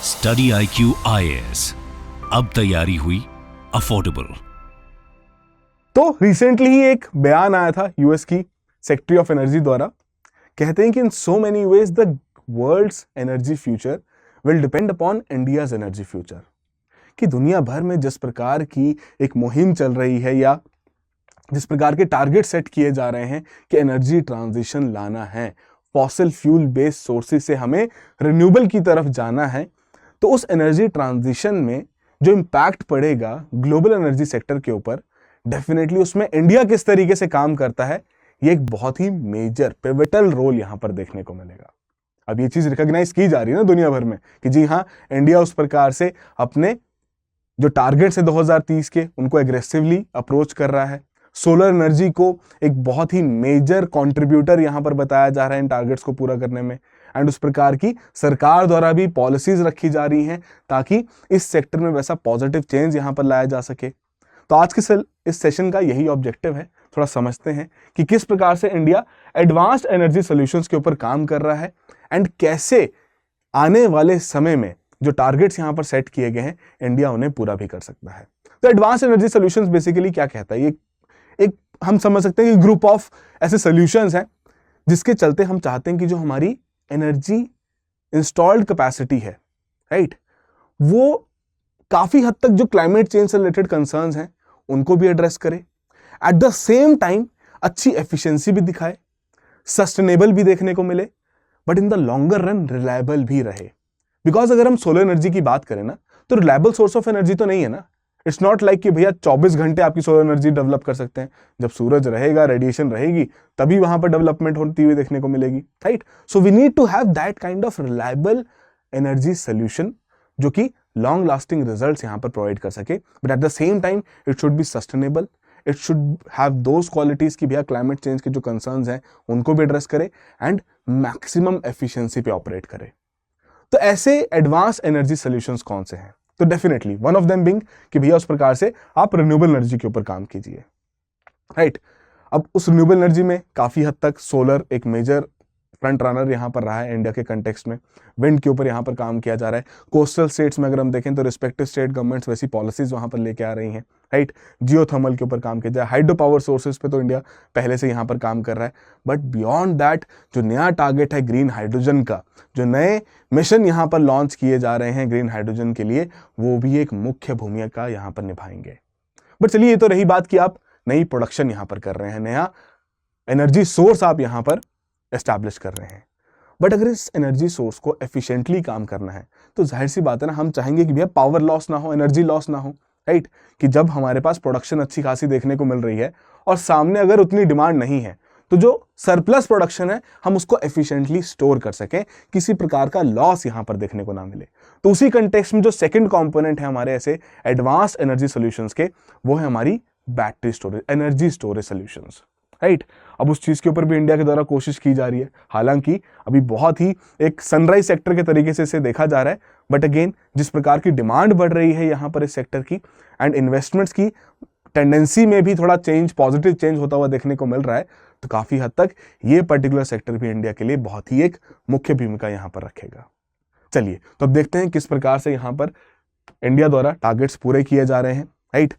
Study IQ IAS, अब तैयारी हुई अफोर्डेबल। तो रिसेंटली ही एक बयान आया था यूएस की सेक्रेटरी ऑफ एनर्जी द्वारा। कहते हैं कि in so many ways the world's energy future will depend upon India's energy future. कि दुनिया भर में जिस प्रकार की एक मुहिम चल रही है या जिस प्रकार के टारगेट सेट किए जा रहे हैं कि एनर्जी ट्रांजिशन लाना है, फॉसिल फ्यूल बेस्ड सोर्सेज से हमें रिन्यूएबल की तरफ जाना है, तो उस एनर्जी ट्रांजिशन में जो इम्पैक्ट पड़ेगा ग्लोबल एनर्जी सेक्टर के ऊपर, डेफिनेटली उसमें इंडिया किस तरीके से काम करता है, ये एक बहुत ही मेजर पिवटल रोल यहां पर देखने को मिलेगा। अब ये चीज रिकॉग्नाइज की जा रही है ना दुनिया भर में कि जी हाँ, इंडिया उस प्रकार से अपने जो टारगेट्स है 2030 के, उनको एग्रेसिवली अप्रोच कर रहा है। सोलर एनर्जी को एक बहुत ही मेजर कंट्रीब्यूटर यहां पर बताया जा रहा है इन टारगेट्स को पूरा करने में। एंड उस प्रकार की सरकार द्वारा भी पॉलिसीज रखी जा रही हैं ताकि इस सेक्टर में वैसा पॉजिटिव चेंज यहां पर लाया जा सके। तो आज के इस सेशन का यही ऑब्जेक्टिव है, थोड़ा समझते हैं कि किस प्रकार से इंडिया एडवांस्ड एनर्जी सॉल्यूशंस के ऊपर काम कर रहा है एंड कैसे आने वाले समय में जो टारगेट्स यहां पर सेट किए गए हैं इंडिया उन्हें पूरा भी कर सकता है। तो एडवांस्ड एनर्जी सॉल्यूशंस बेसिकली क्या कहता है? ये एक हम समझ सकते हैं कि ग्रुप ऑफ ऐसे सॉल्यूशंस हैं जिसके चलते हम चाहते हैं कि जो हमारी एनर्जी इंस्टॉल्ड कैपेसिटी है, राइट, वो काफी हद तक जो क्लाइमेट चेंज से रिलेटेड कंसर्न्स हैं उनको भी एड्रेस करे, एट द सेम टाइम अच्छी एफिशिएंसी भी दिखाए, सस्टेनेबल भी देखने को मिले, but in the longer run reliable भी रहे। बिकॉज अगर हम सोलर एनर्जी की बात करें ना, तो रिलायबल सोर्स ऑफ एनर्जी तो नहीं है ना। इट्स नॉट लाइक कि भैया 24 घंटे आपकी सोलर एनर्जी डेवलप कर सकते हैं। जब सूरज रहेगा, रेडिएशन रहेगी, तभी वहां पर डेवलपमेंट होती हुई देखने को मिलेगी, right. So we need to have that kind of reliable energy solution जो कि लॉन्ग लास्टिंग रिजल्ट्स यहां पर प्रोवाइड कर सके, but at the same time it should be sustainable. It should have those qualities की भैया क्लाइमेट चेंज के जो कंसर्न्स हैं उनको भी एड्रेस करे एंड मैक्सिमम एफिशिएंसी पे ऑपरेट करे। तो ऐसे एडवांस एनर्जी सॉल्यूशंस कौन से हैं? तो definitely one of them being कि भैया उस प्रकार से आप रिन्यूएबल एनर्जी के ऊपर काम कीजिए, राइट। अब उस रिन्यूएबल एनर्जी में काफी हद तक सोलर एक मेजर फ्रंट रनर यहां पर रहा है इंडिया के कंटेक्स्ट में। विंड के ऊपर यहां पर काम किया जा रहा है। कोस्टल स्टेट्स में अगर हम देखें तो रिस्पेक्टिव स्टेट गवर्नमेंट्स वैसी पॉलिसीज वहां पर लेके आ रही हैं, राइट। जियोथर्मल के ऊपर काम किया जाए, हाइड्रो पावर सोर्सेज पे तो इंडिया पहले से यहां पर काम कर रहा है। बट बियॉन्ड दैट जो नया टारगेट है ग्रीन हाइड्रोजन का, जो नए मिशन यहां पर लॉन्च किए जा रहे हैं ग्रीन हाइड्रोजन के लिए, वो भी एक मुख्य भूमिका यहां पर निभाएंगे। बट चलिए, ये तो रही बात कि आप नई प्रोडक्शन यहां पर कर रहे हैं, नया एनर्जी सोर्स आप यहां पर एस्टैब्लिश कर रहे हैं। बट अगर इस एनर्जी सोर्स को एफिशिएंटली काम करना है तो जाहिर सी बात है ना, हम चाहेंगे कि भैया पावर लॉस ना हो, एनर्जी लॉस ना हो, राइट। कि जब हमारे पास प्रोडक्शन अच्छी खासी देखने को मिल रही है और सामने अगर उतनी डिमांड नहीं है, तो जो सरप्लस प्रोडक्शन है हम उसको एफिशिएंटली स्टोर कर सकें, किसी प्रकार का लॉस यहां पर देखने को ना मिले। तो उसी कंटेक्स्ट में जो सेकंड कंपोनेंट है हमारे ऐसे एडवांस्ड एनर्जी सॉल्यूशंस के, वो है हमारी battery storage, energy storage solutions, right. अब उस चीज के ऊपर भी इंडिया के द्वारा कोशिश की जा रही है। हालांकि अभी बहुत ही एक सनराइज सेक्टर के तरीके से इसे देखा जा रहा है, बट अगेन जिस प्रकार की डिमांड बढ़ रही है यहां पर इस सेक्टर की एंड इन्वेस्टमेंट्स की टेंडेंसी में भी थोड़ा चेंज, पॉजिटिव चेंज होता हुआ देखने को मिल रहा है, तो काफी हद तक ये पर्टिकुलर सेक्टर भी इंडिया के लिए बहुत ही एक मुख्य भूमिका यहां पर रखेगा। चलिए, तो अब देखते हैं किस प्रकार से यहां पर इंडिया द्वारा टारगेट्स पूरे किए जा रहे हैं, राइट।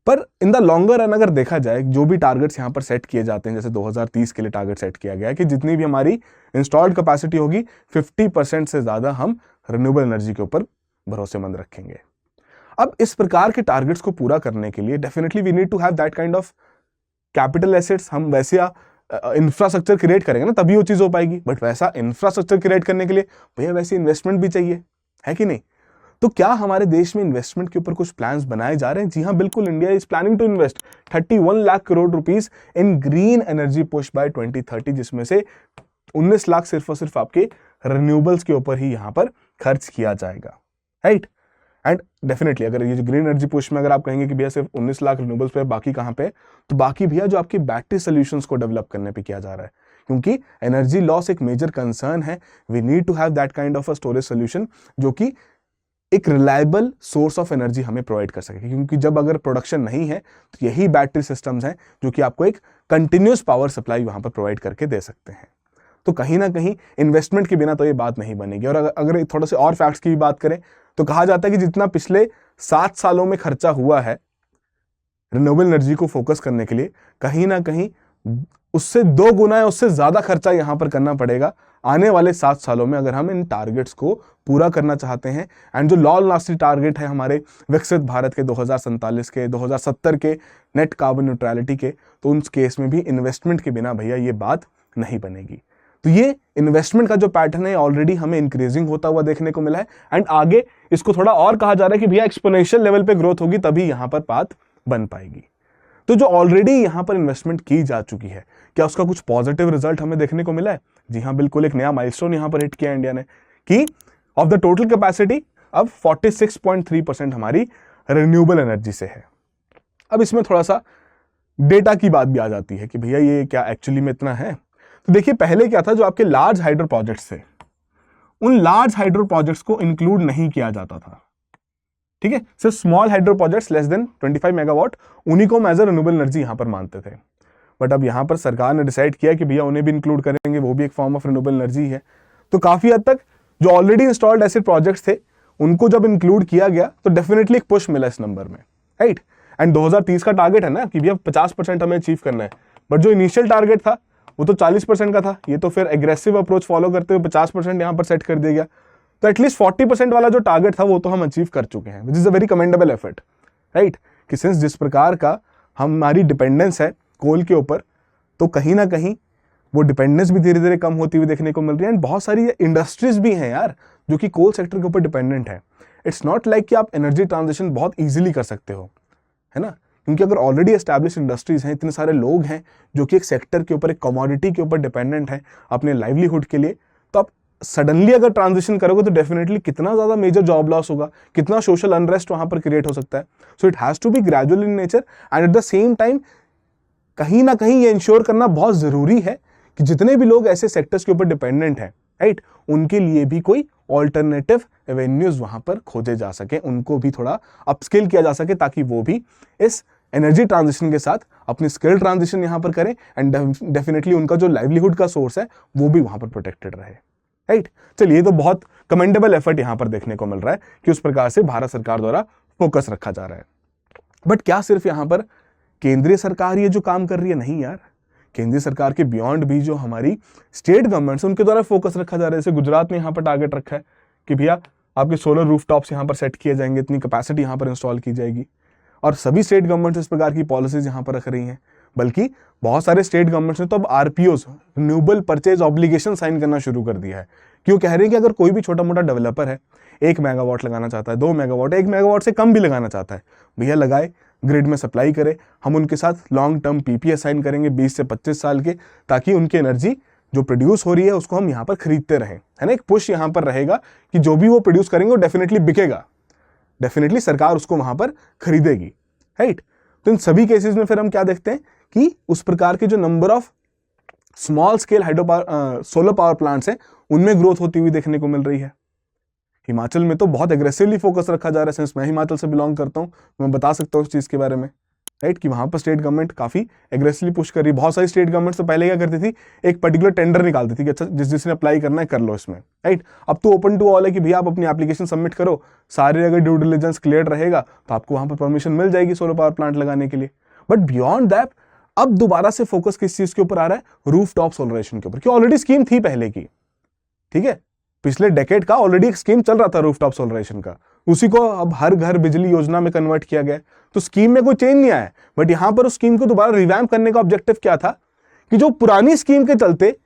पर इन द लॉन्गर रन अगर देखा जाए, जो भी टारगेट्स यहां पर सेट किए जाते हैं, जैसे 2030 के लिए टारगेट सेट किया गया है कि जितनी भी हमारी इंस्टॉल्ड कैपेसिटी होगी 50% से ज्यादा हम रिन्यूएबल एनर्जी के ऊपर भरोसेमंद रखेंगे। अब इस प्रकार के टारगेट्स को पूरा करने के लिए definitely we need to have that kind of capital assets. हम वैसे इंफ्रास्ट्रक्चर क्रिएट करेंगे ना, तभी वो चीज हो पाएगी। बट वैसा इंफ्रास्ट्रक्चर क्रिएट करने के लिए भैया वैसी इन्वेस्टमेंट भी चाहिए, है कि नहीं? तो क्या हमारे देश में इन्वेस्टमेंट के ऊपर कुछ प्लान्स बनाए जा रहे हैं? जी हाँ, बिल्कुल। India is planning to invest 31 lakh crore rupees in green energy push by 2030, जिसमें से 19 लाख सिर्फ और सिर्फ आपके रिन्यूएबल्स के ऊपर ही यहां पर खर्च किया जाएगा, राइट। एंड डेफिनेटली अगर ये जो ग्रीन एनर्जी पुश में अगर आप कहेंगे कि भैया सिर्फ 19 लाख रिन्यूएबल्स पे, बाकी कहां पे, तो बाकी भैया जो आपकी बैटरी सॉल्यूशंस को डेवलप करने पे किया जा रहा है, क्योंकि एनर्जी लॉस एक मेजर कंसर्न है। We need to have that kind of a storage solution जो कि एक रिलायबल सोर्स ऑफ एनर्जी हमें प्रोवाइड कर सके, क्योंकि जब अगर प्रोडक्शन नहीं है तो यही बैटरी सिस्टम्स हैं जो कि आपको एक कंटिन्यूअस पावर सप्लाई वहां पर प्रोवाइड करके दे सकते हैं। तो कहीं ना कहीं इन्वेस्टमेंट के बिना तो ये बात नहीं बनेगी। और अगर थोड़ा से और फैक्ट्स की भी बात करें तो कहा जाता है कि जितना पिछले 7 सालों में खर्चा हुआ है रिन्यूएबल एनर्जी को फोकस करने के लिए, कहीं ना कहीं उससे 2 गुना या उससे ज्यादा खर्चा यहां पर करना पड़ेगा आने वाले 7 सालों में, अगर हम इन टारगेट्स को पूरा करना चाहते हैं। एंड जो लॉन्ग लास्टिंग टारगेट है हमारे विकसित भारत के 2047 के, 2070 के नेट कार्बन न्यूट्रलिटी के, तो उन केस में भी इन्वेस्टमेंट के बिना भैया ये बात नहीं बनेगी। तो ये इन्वेस्टमेंट का जो पैटर्न है ऑलरेडी हमें इंक्रीजिंग होता हुआ देखने को मिला है, एंड आगे इसको थोड़ा और कहा जा रहा है कि भैया एक्सपोनेंशियल लेवल पे ग्रोथ होगी तभी यहां पर बात बन पाएगी। तो जो ऑलरेडी यहां पर इन्वेस्टमेंट की जा चुकी है, क्या उसका कुछ पॉजिटिव रिजल्ट हमें देखने को मिला है? जी हाँ, बिल्कुल। एक नया माइलस्टोन यहां पर हिट किया इंडिया ने कि ऑफ द टोटल कैपेसिटी अब 46.3% हमारी रिन्यूएबल एनर्जी से है। अब इसमें थोड़ा सा डेटा की बात भी आ जाती है कि भैया ये क्या एक्चुअली में इतना है। तो देखिए पहले क्या था, जो आपके लार्ज हाइड्रो प्रोजेक्ट्स थे उन लार्ज हाइड्रो प्रोजेक्ट्स को इंक्लूड नहीं किया जाता था, ठीक है। सिर्फ small hydro projects less than 25 megawatt उन्हीं को एज रिन्यूएबल एनर्जी यहां पर मानते थे। बट अब यहां पर सरकार ने डिसाइड किया कि भैया उन्हें भी इंक्लूड करेंगे, वो भी एक फॉर्म ऑफ रिन्यूएबल एनर्जी है। तो काफी हद तक जो ऑलरेडी इंस्टॉल्ड ऐसे प्रोजेक्ट्स थे उनको जब इंक्लूड किया गया तो डेफिनेटली एक पुश मिला इस नंबर में, राइट। एंड 2030 का टारगेट है ना कि भैया 50% हमें अचीव करना है, बट जो इनिशियल टारगेट था वो तो 40% का था। ये तो फिर एग्रेसिव अप्रोच फॉलो करते हुए 50% यहां पर सेट कर दिया गया। तो एटलीस्ट 40% वाला जो टारगेट था वो तो हम अचीव कर चुके हैं, which is a very commendable effort, right. कि सिंस जिस प्रकार का हमारी डिपेंडेंस है कोल के ऊपर, तो कहीं ना कहीं वो डिपेंडेंस भी धीरे धीरे कम होती हुई देखने को मिल रही है। एंड बहुत सारी इंडस्ट्रीज भी हैं यार जो कि कोल सेक्टर के ऊपर डिपेंडेंट है। इट्स नॉट लाइक कि आप एनर्जी ट्रांजिशन बहुत ईजिली कर सकते हो, है ना, क्योंकि अगर ऑलरेडी एस्टैब्लिश इंडस्ट्रीज हैं, इतने सारे लोग हैं जो कि एक सेक्टर के ऊपर, एक कमोडिटी के ऊपर डिपेंडेंट है अपने लाइवलीहुड के लिए, तो आप सडनली अगर ट्रांजिशन करोगे तो डेफिनेटली कितना ज्यादा मेजर जॉब लॉस होगा, कितना सोशल अनरेस्ट वहां पर क्रिएट हो सकता है। So it has to be gradual in nature and at the same time कहीं ना कहीं ये इंश्योर करना बहुत जरूरी है कि जितने भी लोग ऐसे सेक्टर्स के ऊपर डिपेंडेंट हैं, राइट, उनके लिए भी कोई ऑल्टरनेटिव एवेन्यूज वहां पर खोजे जा सके, उनको भी थोड़ा अपस्किल किया जा सके ताकि वो भी इस एनर्जी ट्रांजिशन के साथ अपनी स्किल ट्रांजिशन यहां पर करें एंड डेफिनेटली उनका जो लाइवलीहुड का सोर्स है वो भी वहां पर प्रोटेक्टेड रहे, राइट। चलिए, ये तो बहुत कमेंडेबल एफर्ट यहां पर देखने को मिल रहा है कि उस प्रकार से भारत सरकार द्वारा फोकस रखा जा रहा है। बट क्या सिर्फ यहां पर केंद्रीय सरकार ये जो काम कर रही है? नहीं यार, केंद्रीय सरकार के बियॉन्ड भी जो हमारी स्टेट गवर्नमेंट्स उनके द्वारा फोकस रखा जा रहा है। जैसे गुजरात ने यहाँ पर टारगेट रखा है कि भैया आपके सोलर रूफटॉप्स यहाँ पर सेट किए जाएंगे, इतनी कैपेसिटी यहाँ पर इंस्टॉल की जाएगी, और सभी स्टेट गवर्नमेंट्स इस प्रकार की पॉलिसीज यहाँ पर रख रही हैं। बल्कि बहुत सारे स्टेट गवर्नमेंट्स ने तो अब आरपीओज, रिन्यूएबल परचेज ऑब्लिगेशन साइन करना शुरू कर दिया है। क्यों कह रहे हैं कि अगर कोई भी छोटा मोटा डेवलपर है 1 मेगावाट लगाना चाहता है, 2 मेगावाट, 1 मेगावाट से कम भी लगाना चाहता है, भैया लगाए, ग्रिड में सप्लाई करे, हम उनके साथ लॉन्ग टर्म पीपीए साइन करेंगे 20 से 25 साल के, ताकि उनकी एनर्जी जो प्रोड्यूस हो रही है उसको हम यहाँ पर खरीदते रहें, है ना। एक पुश यहाँ पर रहेगा कि जो भी वो प्रोड्यूस करेंगे वो डेफिनेटली बिकेगा, डेफिनेटली सरकार उसको वहां पर खरीदेगी, राइट। तो इन सभी केसेस में फिर हम क्या देखते हैं कि उस प्रकार के जो number of small scale solar power plants हैं उनमें ग्रोथ होती हुई देखने को मिल रही है। हिमाचल में तो बहुत एग्रेसिवली फोकस रखा जा रहा है। सिंस मैं हिमाचल से बिलोंग करता हूँ, मैं बता सकता हूँ इस चीज़ के बारे में, राइट, कि वहाँ पर स्टेट गवर्नमेंट काफ़ी एग्रेसिवली पुश कर रही है। बहुत सारी स्टेट गवर्नमेंट तो पहले क्या करती थी, एक पर्टिकुलर टेंडर निकालती थी कि अच्छा जिसने अप्लाई करना है कर लो इसमें, राइट। अब तो ओपन टू ऑल है कि भैया आप अपनी एप्लीकेशन सबमिट करो, सारे अगर ड्यू डिलिजेंस क्लियर रहेगा तो आपको वहाँ पर परमिशन मिल जाएगी सोलर पावर प्लांट लगाने के लिए। बट बियॉन्ड दैट अब दोबारा से फोकस किस चीज़ के ऊपर आ रहा है? रूफटॉप सोलरेशन के ऊपर, कि ऑलरेडी स्कीम थी पहले की, ठीक है, पिछले डेकेड का ऑलरेडी एक स्कीम चल रहा था रूफटॉप सोलरेशन का, उसी को अब हर घर बिजली योजना में कन्वर्ट किया गया। तो स्कीम में कोई चेंज नहीं आया, बट यहां पर उस स्कीम को दोबारा रिवैम्प करने का ऑब्जेक्टिव क्या था कि जो पुरानी स्कीम के चलते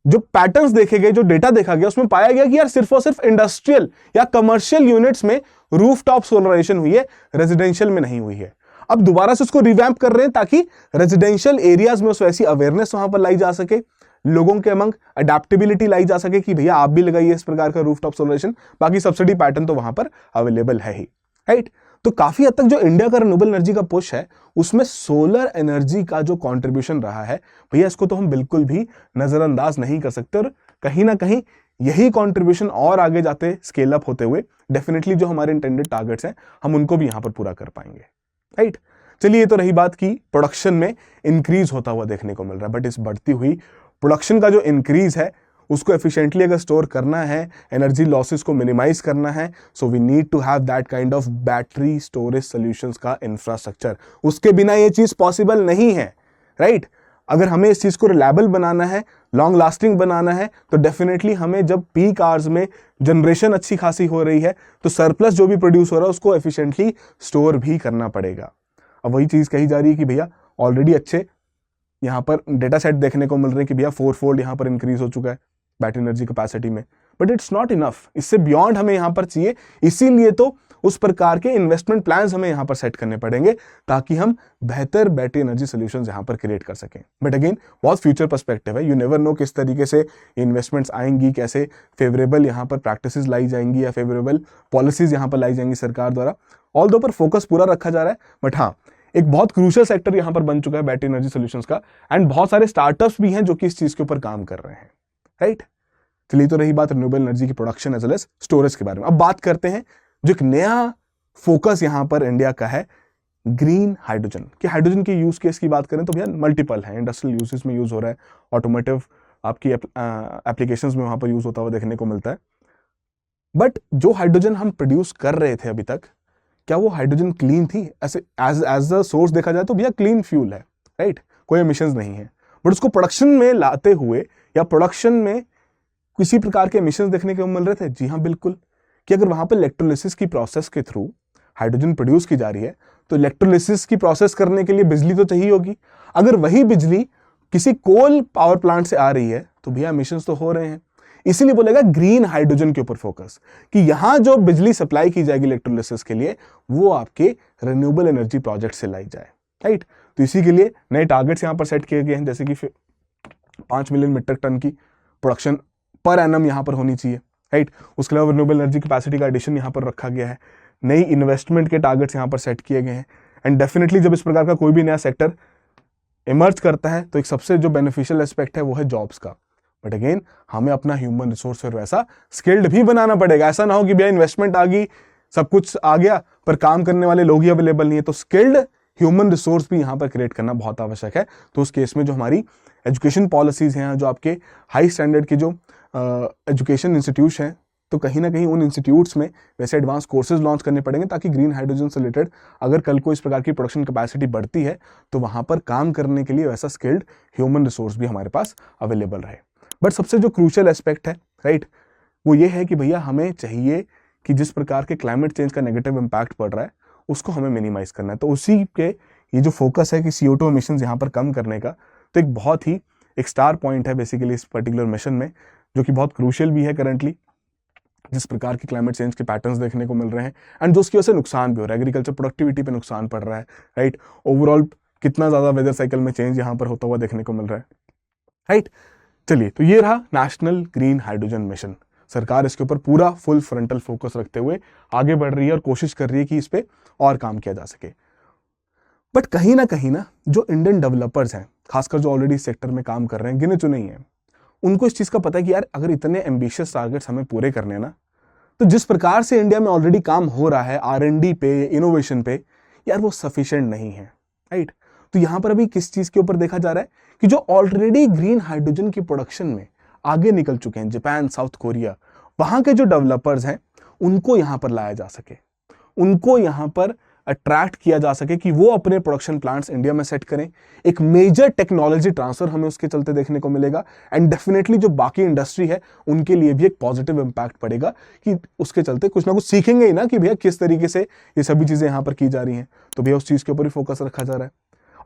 जो पैटर्न्स देखे गए, जो डेटा देखा गया, उसमें पाया गया कि यार सिर्फ और सिर्फ इंडस्ट्रियल या कमर्शियल यूनिट्स में रूफटॉप सोलराइजेशन हुई है, रेजिडेंशियल में नहीं हुई है। अब दोबारा से उसको रिवैम्प कर रहे हैं ताकि रेजिडेंशियल एरियाज में उस वैसी अवेयरनेस वहां पर लाई जा सके, लोगों के अमंग अडेप्टेबिलिटी लाई जा सके कि भैया आप भी लगाइए इस प्रकार का रूफटॉप सोलरेशन, बाकी सब्सिडी पैटर्न तो वहां पर अवेलेबल है ही, राइट। तो काफी हद तक जो इंडिया का रिन्यूएबल एनर्जी का पुश है उसमें सोलर एनर्जी का जो कंट्रीब्यूशन रहा है भैया, इसको तो हम बिल्कुल भी नजरअंदाज नहीं कर सकते। और कहीं ना कहीं यही कंट्रीब्यूशन और आगे जाते स्केल अप होते हुए डेफिनेटली जो हमारे इंटेंडेड टारगेट्स हैं हम उनको भी यहां पर पूरा कर पाएंगे, राइट। चलिए, ये तो रही बात की प्रोडक्शन में इंक्रीज होता हुआ देखने को मिल रहा है, बट इस बढ़ती हुई प्रोडक्शन का जो इंक्रीज है उसको एफिशिएंटली अगर स्टोर करना है, एनर्जी लॉसेस को मिनिमाइज करना है, so we need to have that kind of battery storage solutions का इंफ्रास्ट्रक्चर। उसके बिना ये चीज पॉसिबल नहीं है, राइट? अगर हमें इस चीज को रिलायबल बनाना है, लॉन्ग लास्टिंग बनाना है, तो डेफिनेटली हमें जब पीक आवर्स में जनरेशन अच्छी खासी हो रही है तो सरप्लस जो भी प्रोड्यूस हो रहा है उसको एफिशिएंटली स्टोर भी करना पड़ेगा। अब वही चीज कही जा रही है कि भैया ऑलरेडी अच्छे यहाँ पर डेटा सेट देखने को मिल रहे हैं कि भैया 4 फोल्ड यहाँ पर इंक्रीज हो चुका है बैटरी एनर्जी कैपेसिटी में, बट इट्स नॉट इनफ, इससे बियॉन्ड हमें यहाँ पर चाहिए। इसीलिए तो उस प्रकार के इन्वेस्टमेंट प्लान्स हमें यहाँ पर सेट करने पड़ेंगे ताकि हम बेहतर बैटरी एनर्जी सॉल्यूशंस यहाँ पर क्रिएट कर सकें। बट अगेन बहुत फ्यूचर पर्सपेक्टिव है, यू नेवर नो किस तरीके से इन्वेस्टमेंट्स आएंगी, कैसे फेवरेबल यहाँ पर प्रैक्टिसेस लाई जाएंगी या फेवरेबल पॉलिसीज यहाँ पर लाई जाएंगी सरकार द्वारा। ऑल दो पर फोकस पूरा रखा जा रहा है, बट हाँ एक बहुत क्रूशियल सेक्टर यहाँ पर बन चुका है बैटरी एनर्जी सॉल्यूशंस का, एंड बहुत सारे स्टार्टअप्स भी हैं जो कि इस चीज के ऊपर काम कर रहे हैं, राइट? चलिए, तो रही बात रिन्यूएबल एनर्जी की production as well as storage के बारे में। अब बात करते हैं जो एक नया फोकस यहां पर इंडिया का है, ग्रीन हाइड्रोजन। कि हाइड्रोजन के यूज केस की बात करें तो भैया मल्टीपल है, इंडस्ट्रियल यूजेस में यूज हो रहा है, ऑटोमोटिव आपकी एप्लीकेशंस में वहां पर यूज होता हुआ देखने को मिलता है। बट जो हाइड्रोजन हम प्रोड्यूस कर रहे थे अभी तक, क्या वो हाइड्रोजन क्लीन थी? ऐसे एज अ सोर्स देखा जाए तो भैया क्लीन फ्यूल है, राइट? कोई एमिशंस नहीं है, बट उसको प्रोडक्शन में लाते हुए या प्रोडक्शन में किसी प्रकार के एमिशंस देखने को मिल रहे थे। जी हाँ, बिल्कुल। कि अगर वहां पर इलेक्ट्रोलिसिस की प्रोसेस के थ्रू हाइड्रोजन प्रोड्यूस की जा रही है तो इलेक्ट्रोलिसिस की प्रोसेस करने के लिए बिजली तो चाहिए होगी। अगर वही बिजली किसी कोल पावर प्लांट से आ रही है तो भैया एमिशंस तो हो रहे हैं। इसीलिए बोलेगा ग्रीन हाइड्रोजन के ऊपर फोकस, कि यहां जो बिजली सप्लाई की जाएगी इलेक्ट्रोलिसिस के लिए वो आपके रिन्यूएबल एनर्जी प्रोजेक्ट से लाई जाए, राइट? तो इसी के लिए नए टारगेट्स यहां पर सेट किए गए हैं, जैसे कि 5 मिलियन मीट्रिक टन की प्रोडक्शन पर एनम यहां पर होनी चाहिए, राइट? उसके अलावा रिन्यूएबल एनर्जी कैपेसिटी का एडिशन यहां पर रखा गया है, नई इन्वेस्टमेंट के टारगेट्स यहां पर सेट किए गए हैं। एंड डेफिनेटली जब इस प्रकार का कोई भी नया सेक्टर इमर्ज करता है तो एक सबसे जो बेनिफिशियल एस्पेक्ट है वो है जॉब्स का। बट अगेन हमें अपना ह्यूमन रिसोर्स और वैसा स्किल्ड भी बनाना पड़ेगा। ऐसा ना हो कि भैया इन्वेस्टमेंट आ गई, सब कुछ आ गया, पर काम करने वाले लोग ही अवेलेबल नहीं है। तो स्किल्ड ह्यूमन रिसोर्स भी यहाँ पर क्रिएट करना बहुत आवश्यक है। तो उस केस में जो हमारी एजुकेशन पॉलिसीज हैं, जो आपके हाई स्टैंडर्ड के जो एजुकेशन इंस्टीट्यूट्स हैं, तो कहीं ना कहीं उन इंस्टीट्यूट्स में वैसे एडवांस कोर्सेज लॉन्च करने पड़ेंगे ताकि ग्रीन हाइड्रोजन से रिलेटेड अगर कल को इस प्रकार की प्रोडक्शन कैपेसिटी बढ़ती है तो वहाँ पर काम करने के लिए वैसा स्किल्ड ह्यूमन रिसोर्स भी हमारे पास अवेलेबल रहे। बट सबसे जो क्रूशियल एस्पेक्ट है, राइट, वो ये है कि भैया हमें चाहिए कि जिस प्रकार के क्लाइमेट चेंज का नेगेटिव इम्पैक्ट पड़ रहा है उसको हमें मिनिमाइज करना है। तो उसी के ये जो फोकस है कि CO2 एमिशंस यहाँ पर कम करने का, तो एक बहुत ही एक स्टार पॉइंट है बेसिकली इस पर्टिकुलर मिशन में, जो कि बहुत क्रूशियल भी है करंटली, जिस प्रकार के क्लाइमेट चेंज के पैटर्न्स देखने को मिल रहे हैं एंड जो उसकी वजह से नुकसान भी हो रहा है, एग्रीकल्चर प्रोडक्टिविटी पे नुकसान पड़ रहा है, राइट? ओवरऑल कितना ज्यादा वेदर साइकिल में चेंज यहाँ पर होता हुआ देखने को मिल रहा है, राइट? चलिए, तो ये रहा नेशनल ग्रीन हाइड्रोजन मिशन। सरकार इसके ऊपर पूरा फुल फ्रंटल फोकस रखते हुए आगे बढ़ रही है और कोशिश कर रही है कि इस पे और काम किया जा सके। बट कहीं ना जो इंडियन डेवलपर्स हैं, खासकर जो ऑलरेडी सेक्टर में काम कर रहे हैं, गिने चुने ही हैं, उनको इस चीज का पता है कि यार अगर इतने एम्बिशियस टारगेट्स हमें पूरे करने हैं ना, तो जिस प्रकार से इंडिया में ऑलरेडी काम हो रहा है R&D पे, इनोवेशन पे, यार वो सफिशिएंट नहीं है, राइट? तो यहां पर अभी किस चीज के ऊपर देखा जा रहा है कि जो ऑलरेडी ग्रीन हाइड्रोजन की प्रोडक्शन में आगे निकल चुके हैं, जापान, साउथ कोरिया, वहां के जो डेवलपर्स हैं उनको यहां पर लाया जा सके, उनको यहां पर अट्रैक्ट किया जा सके कि वो अपने प्रोडक्शन प्लांट्स इंडिया में सेट करें। एक मेजर टेक्नोलॉजी ट्रांसफर हमें उसके चलते देखने को मिलेगा एंड डेफिनेटली जो बाकी इंडस्ट्री है उनके लिए भी एक पॉजिटिव इंपैक्ट पड़ेगा कि उसके चलते कुछ ना कुछ सीखेंगे ही ना कि भैया किस तरीके से ये सभी चीजें यहाँ पर की जा रही हैं। तो भैया उस चीज के ऊपर ही फोकस रखा जा रहा है।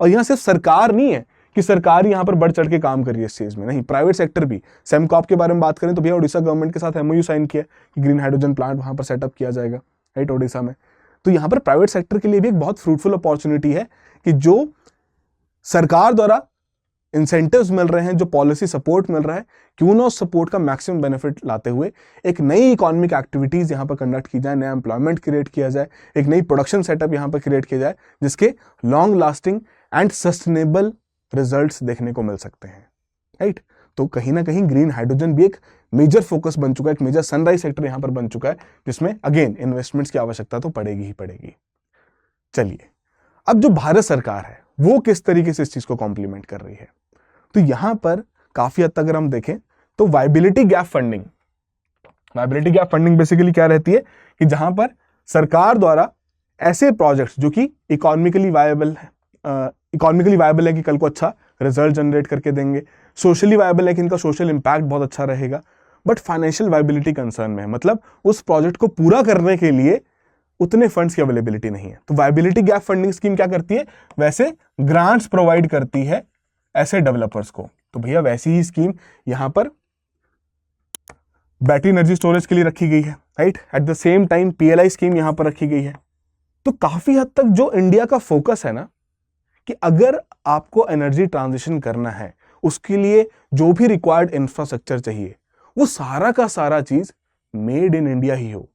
और यहाँ सिर्फ सरकार नहीं है कि सरकार यहाँ पर बढ़ चढ़ के काम कर रही है इस चीज में, नहीं, प्राइवेट सेक्टर भी। सेमकॉप के बारे में बात करें तो भैया उड़ीसा गवर्नमेंट के साथ MOU साइन किया कि ग्रीन हाइड्रोजन प्लांट वहां पर सेटअप किया जाएगा, राइट, उड़ीसा में। तो यहाँ पर प्राइवेट सेक्टर के लिए भी एक बहुत फ्रूटफुल अपॉर्चुनिटी है कि जो सरकार द्वारा इंसेंटिव्स मिल रहे हैं, जो पॉलिसी सपोर्ट मिल रहा है, क्यों ना उस सपोर्ट का मैक्सिमम बेनिफिट लाते हुए एक नई इकोनॉमिक एक्टिविटीज यहाँ पर कंडक्ट की जाए, नया एम्प्लॉयमेंट क्रिएट किया जाए, एक नई प्रोडक्शन सेटअप यहाँ पर क्रिएट किया जाए जिसके long lasting and sustainable results देखने को मिल सकते हैं, राइट? तो कहीं ना कहीं ग्रीन हाइड्रोजन भी एक मेजर फोकस बन चुका है, एक मेजर सनराइज सेक्टर यहां पर बन चुका है, जिसमें अगेन इन्वेस्टमेंट्स की आवश्यकता तो पड़ेगी ही पड़ेगी। चलिए, अब जो भारत सरकार है वो किस तरीके से इस चीज को कॉम्प्लीमेंट कर रही है, तो यहां पर काफी हद तक अगर हम देखें तो वायबिलिटी गैप फंडिंग बेसिकली क्या रहती है कि जहां पर सरकार द्वारा ऐसे प्रोजेक्ट्स जो कि इकोनॉमिकली वायबल है कि कल को अच्छा रिजल्ट जनरेट करके देंगे, सोशली वायबल है कि इनका सोशल इंपैक्ट बहुत अच्छा रहेगा, बट फाइनेंशियल वायबिलिटी कंसर्न में है, मतलब उस प्रोजेक्ट को पूरा करने के लिए उतने फंड्स की अवेलेबिलिटी नहीं है। तो वायबिलिटी गैप फंडिंग स्कीम क्या करती है, वैसे ग्रांट्स प्रोवाइड करती है ऐसे डेवलपर्स को। तो भैया वैसी ही स्कीम यहां पर बैटरी एनर्जी स्टोरेज के लिए रखी गई है, right. Eight the same time PLI scheme यहां पर रखी गई है। तो काफी हद तक जो इंडिया का फोकस है ना, कि अगर आपको एनर्जी ट्रांजिशन करना है, उसके लिए जो भी रिक्वायर्ड इंफ्रास्ट्रक्चर चाहिए, वो सारा का सारा चीज मेड इन इंडिया ही हो।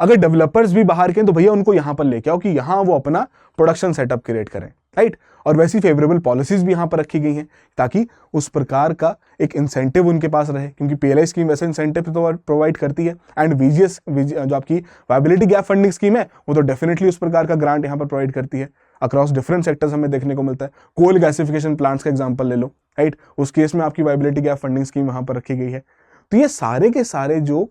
अगर डेवलपर्स भी बाहर के हैं तो भैया उनको यहां पर लेके आओ कि यहां वो अपना प्रोडक्शन सेटअप क्रिएट करें, राइट। और वैसी फेवरेबल पॉलिसीज भी यहां पर रखी गई हैं ताकि उस प्रकार का एक इंसेंटिव उनके पास रहे, क्योंकि PLI स्कीम वैसे इंसेंटिव तो प्रोवाइड करती है, एंड VGS जो आपकी वायबिलिटी गैप फंडिंग स्कीम है वो तो डेफिनेटली उस प्रकार का ग्रांट यहां पर प्रोवाइड करती है। अक्रॉस डिफरेंट सेक्टर्स हमें देखने को मिलता है। कोल गैसिफिकेशन प्लांट्स का एग्जांपल ले लो, राइट, उस केस में आपकी वायबिलिटी गैप फंडिंग स्कीम यहां पर रखी गई है। तो ये सारे के सारे जो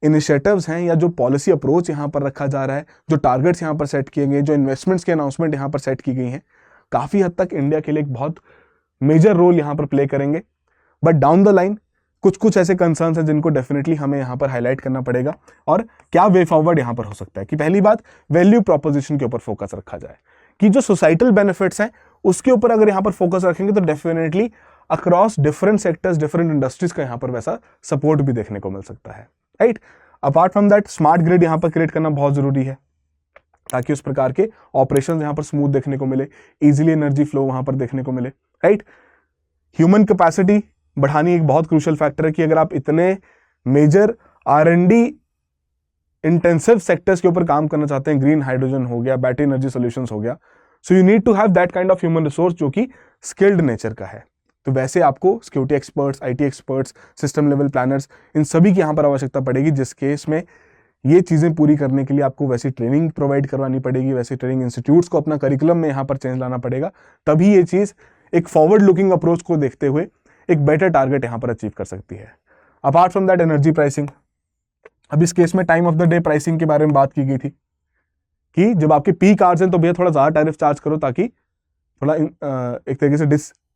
इनिशिएटिव्स हैं या जो पॉलिसी अप्रोच यहां पर रखा जा रहा है, जो टारगेट्स यहां पर सेट किए गए, जो इन्वेस्टमेंट्स की अनाउंसमेंट यहां पर सेट की गई हैं, काफी हद तक इंडिया के लिए एक बहुत मेजर रोल यहां पर प्ले करेंगे। बट डाउन द लाइन कुछ ऐसे कंसर्न्स हैं जिनको डेफिनेटली हमें यहां पर हाईलाइट करना पड़ेगा, और क्या वे फॉरवर्ड यहां पर हो सकता है। कि पहली बात, वैल्यू प्रोपोजिशन के ऊपर फोकस रखा जाए, कि जो सोसाइटल बेनिफिट्स हैं उसके ऊपर अगर यहां पर फोकस रखेंगे तो definitely across different sectors, different industries का यहां पर वैसा सपोर्ट भी देखने को मिल सकता है, right. Apart from that, smart grid यहां पर क्रिएट करना बहुत जरूरी है ताकि उस प्रकार के ऑपरेशंस यहां पर स्मूथ देखने को मिले, इजीली एनर्जी फ्लो वहां पर देखने को मिले, राइट। ह्यूमन कैपेसिटी बढ़ानी एक बहुत क्रूशियल फैक्टर है कि अगर आप इतने मेजर R&D इंटेंसिव सेक्टर्स के ऊपर काम करना चाहते हैं, ग्रीन हाइड्रोजन हो गया, बैटरी एनर्जी सॉल्यूशंस हो गया, so you need to have that kind of human resource जो कि स्किल्ड नेचर का है। तो वैसे आपको security experts, IT experts, system level planners, इन सभी की यहां पर आवश्यकता पड़ेगी, जिस केस में ये चीजें पूरी करने के लिए आपको वैसी ट्रेनिंग प्रोवाइड करवानी पड़ेगी, वैसे ट्रेनिंग इंस्टीट्यूट्स को अपना करिकुलम में यहां पर चेंज लाना पड़ेगा, तभी ये चीज एक फॉरवर्ड लुकिंग अप्रोच को देखते हुए एक बेटर टारगेट यहां पर अचीव कर सकती है। Apart from that, energy pricing. अब इस केस में time of the day pricing के बारे में बात की गई थी कि जब आपके पीक आवर्स हैं तो भैया थोड़ा ज्यादा टैरिफ चार्ज करो ताकि थोड़ा एक तरीके से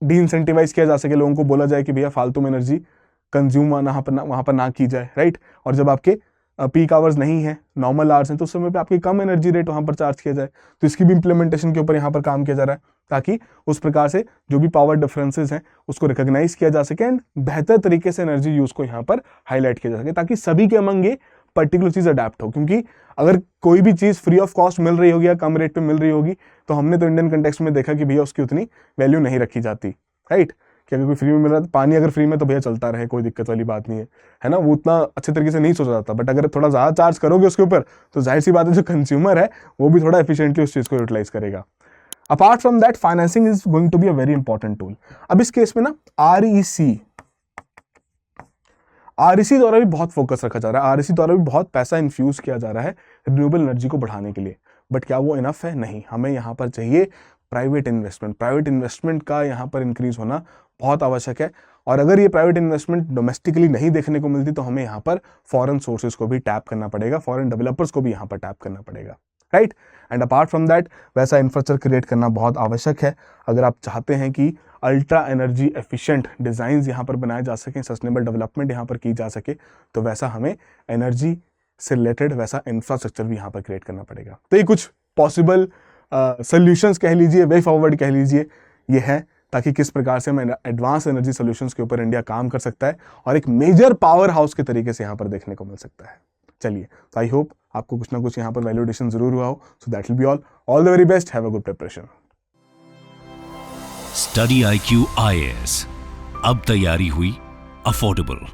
डी इंसेंटिवाइज किया जा सके, लोगों को बोला जाए कि भैया फालतू में एनर्जी कंज्यूम वहां पर ना की जाए, राइट। और जब आपके पीक आवर्स नहीं है, नॉर्मल आवर्स हैं, तो उस समय पे आपकी कम एनर्जी रेट वहां पर चार्ज किया जाए। तो इसकी भी इंप्लीमेंटेशन के ऊपर यहाँ पर काम किया जा रहा है ताकि उस प्रकार से जो भी पावर डिफरेंसेस हैं उसको रिकॉग्नाइज किया जा सके एंड बेहतर तरीके से एनर्जी यूज को यहाँ पर हाईलाइट किया जा सके, ताकि सभी के अमंग ये पर्टिकुलर चीज अडेप्ट हो। क्योंकि अगर कोई भी चीज फ्री ऑफ कॉस्ट मिल रही होगी या कम रेट पे मिल रही होगी तो हमने तो इंडियन कंटेक्स्ट में देखा कि भैया उसकी उतनी वैल्यू नहीं रखी जाती, राइट। कि अगर कोई फ्री में मिल रहा है, पानी अगर फ्री में तो भैया चलता रहे, कोई दिक्कत वाली बात नहीं है ना, वो उतना अच्छे तरीके से नहीं सोचा जाता। बट अगर थोड़ा ज़्यादा चार्ज करोगे उसके ऊपर तो जाहिर सी बात है जो कंज्यूमर है वो भी थोड़ा एफिशिएंटली उस चीज़ को यूटिलाइज करेगा। Apart from that, financing is going to be a very important tool. अब इस केस में ना REC द्वारा भी बहुत फोकस रखा जा रहा है, REC द्वारा भी बहुत पैसा इन्फ्यूज किया जा रहा है रिन्यूएबल एनर्जी को बढ़ाने के लिए। बट क्या वो इनफ है? नहीं, हमें यहाँ पर चाहिए प्राइवेट इन्वेस्टमेंट का यहाँ पर इंक्रीज होना बहुत आवश्यक है। और अगर ये प्राइवेट इन्वेस्टमेंट डोमेस्टिकली नहीं देखने को मिलती तो हमें यहाँ पर फॉरेन सोर्सेज को भी टैप करना पड़ेगा, फॉरेन डेवलपर्स को भी यहाँ पर टैप करना पड़ेगा, right. And apart from that, वैसा इंफ्रास्ट्रक्चर क्रिएट करना बहुत आवश्यक है अगर आप चाहते हैं कि अल्ट्रा एनर्जी एफिशिएंट डिजाइन यहाँ पर बनाए जा सकें, सस्टेनेबल डेवलपमेंट यहाँ पर की जा सके, तो वैसा हमें एनर्जी से रिलेटेड वैसा इंफ्रास्ट्रक्चर भी यहाँ पर क्रिएट करना पड़ेगा। तो ये कुछ पॉसिबल सॉल्यूशंस कह लीजिए, वे फॉरवर्ड कह लीजिए, ये है ताकि किस प्रकार से हमें एडवांस एनर्जी सॉल्यूशंस के ऊपर इंडिया काम कर सकता है और एक मेजर पावर हाउस के तरीके से यहाँ पर देखने को मिल सकता है। चलिए, तो आई होप आपको कुछ ना कुछ यहाँ पर वैल्यूएशन जरूर हुआ हो। So that will be all the very best, have a good preparation. Study IQ IAS, अब तैयारी हुई अफोर्डेबल।